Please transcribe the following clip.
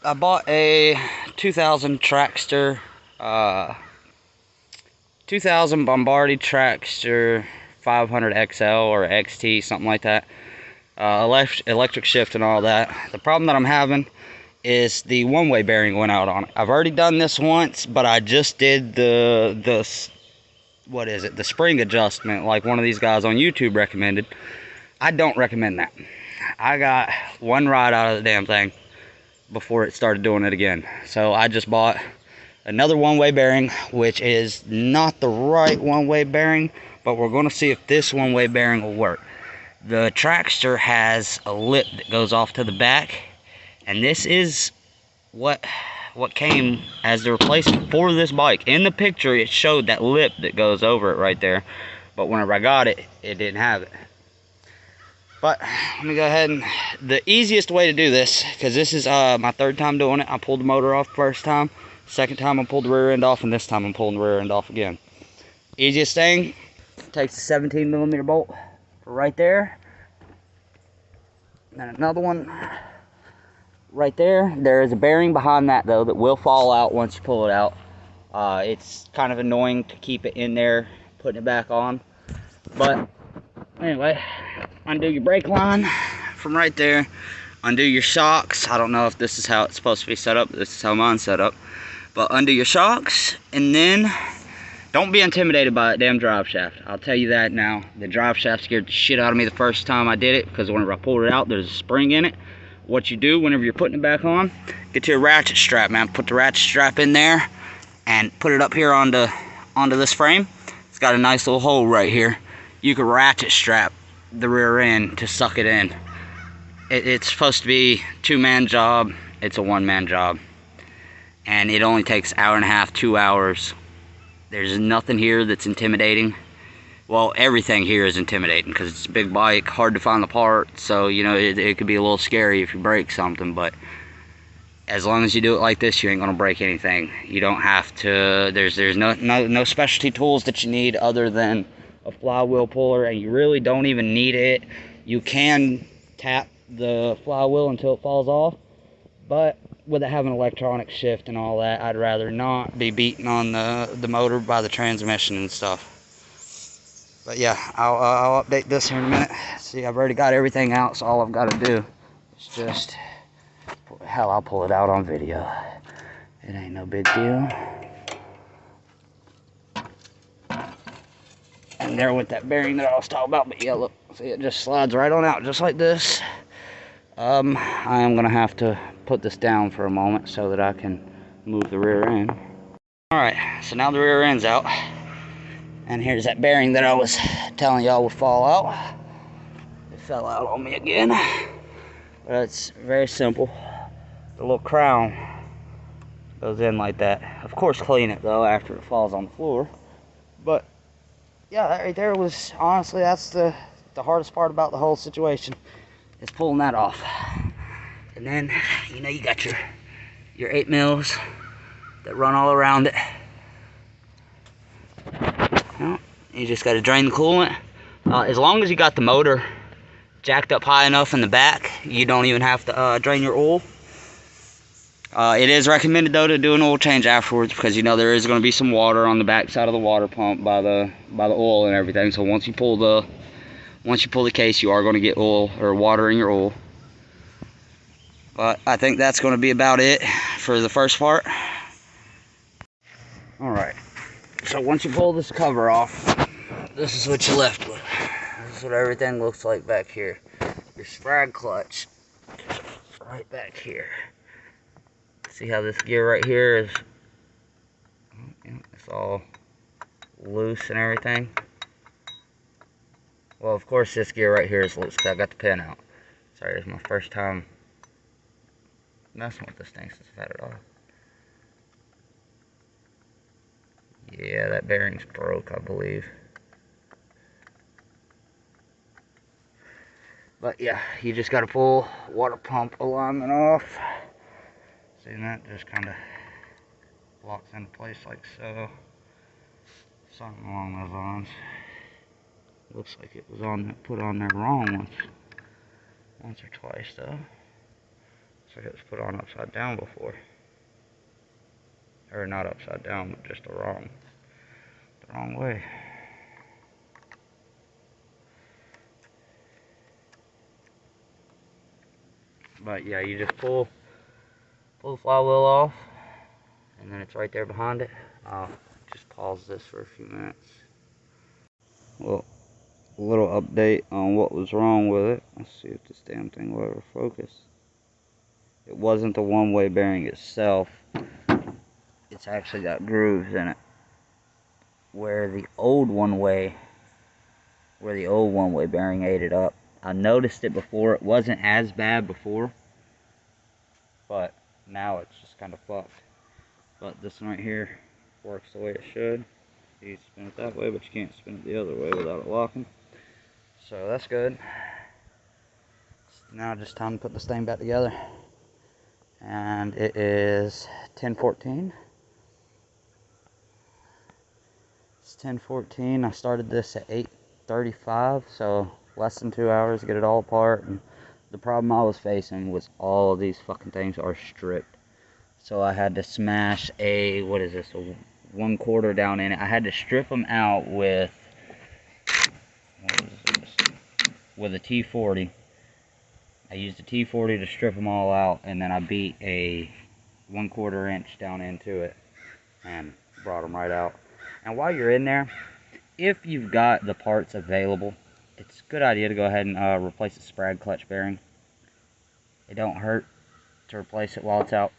I bought a 2000 traxter, 2000 bombardier traxter 500 XL or XT, something like that. Electric shift and all that. The problem that I'm having is the one-way bearing went out on it. I've already done this once, but I just did the what is it? The spring adjustment, like one of these guys on YouTube recommended. I don't recommend that. I got one ride out of the damn thing before it started doing it again. So I just bought another one-way bearing, which is not the right one-way bearing, but we're going to see if this one-way bearing will work. The traxter has a lip that goes off to the back, and this is what came as the replacement for this bike. In the picture it showed that lip that goes over it right there, but whenever I got it, it didn't have it. But let me go ahead and the easiest way to do this, because this is my third time doing it. I pulled the motor off first time, second time I pulled the rear end off, and this time I'm pulling the rear end off again. Easiest thing, takes a 17mm bolt right there, and another one right there. There is a bearing behind that though that will fall out once you pull it out. It's kind of annoying to keep it in there, putting it back on. But anyway, undo your brake line from right there. Undo your shocks. I don't know if this is how it's supposed to be set up. This is how mine's set up. But undo your shocks, and then don't be intimidated by that damn drive shaft. I'll tell you that now. The drive shaft scared the shit out of me the first time I did it, because whenever I pulled it out, there's a spring in it. What you do whenever you're putting it back on, get to a ratchet strap, man. Put the ratchet strap in there and put it up here onto this frame. It's got a nice little hole right here. You can ratchet strap the rear end to suck it in. It's supposed to be a two-man job. It's a one-man job, and it only takes an hour and a half, 2 hours. There's nothing here that's intimidating. Well, everything here is intimidating because it's a big bike, hard to find the part, so you know it could be a little scary if you break something. But as long as you do it like this, you ain't gonna break anything. You don't have to. There's no specialty tools that you need other than a flywheel puller, and you really don't even need it. You can tap the flywheel until it falls off, but with it having electronic shift and all that, I'd rather not be beating on the motor by the transmission and stuff. But yeah, I'll update this here in a minute. See, I've already got everything out, so all I've got to do is just, hell, I'll pull it out on video. It ain't no big deal. And there with that bearing that I was talking about, but yeah, look, see, it just slides right on out, just like this. I am gonna have to put this down for a moment so that I can move the rear end. Alright, so now the rear end's out. And here's that bearing that I was telling y'all would fall out. It fell out on me again. But it's very simple. The little crown goes in like that. Of course, clean it though after it falls on the floor. But yeah, that right there was, honestly, that's the hardest part about the whole situation, is pulling that off. And then, you know, you got your 8 mils that run all around it. You just got to drain the coolant. As long as you got the motor jacked up high enough in the back, you don't even have to drain your oil. It is recommended though to do an oil change afterwards, because you know there is going to be some water on the back side of the water pump by the oil and everything. So once you pull the case, you are going to get oil or water in your oil. But I think that's going to be about it for the first part. All right. So once you pull this cover off, this is what you're left with. This is what everything looks like back here. Your sprag clutch right back here. See how this gear right here is, it's all loose and everything. Well, of course this gear right here is loose because I got the pin out. Sorry, it's my first time messing with this thing since I've had it off. Yeah, that bearing's broke, I believe. But yeah, you just got to pull water pump alignment off. See that? Just kind of locks into place like so. Something along those lines. Looks like it was put on there wrong once or twice though. like it was put on upside down before. Or not upside down, but just the wrong way. But yeah, you just pull the flywheel off, and then it's right there behind it. I'll just pause this for a few minutes. Well, a little update on what was wrong with it. Let's see if this damn thing will ever focus. It wasn't the one-way bearing itself. It's actually got grooves in it. Where the old one-way bearing ate it up. I noticed it before. It wasn't as bad before, but now it's just kind of fucked. But this one right here works the way it should. You spin it that way, but you can't spin it the other way without it locking. So that's good. Now just time to put this thing back together. And it is 10:14. It's 10:14. I started this at 8:35, so less than 2 hours to get it all apart. And the problem I was facing was all of these fucking things are stripped. So I had to smash a, what is this, a 1/4 down in it. I had to strip them out with, what is this? With a T40. I used a T40 to strip them all out, and then I beat a 1/4 inch down into it and brought them right out. And while you're in there, if you've got the parts available, it's a good idea to go ahead and replace the sprag clutch bearing. It don't hurt to replace it while it's out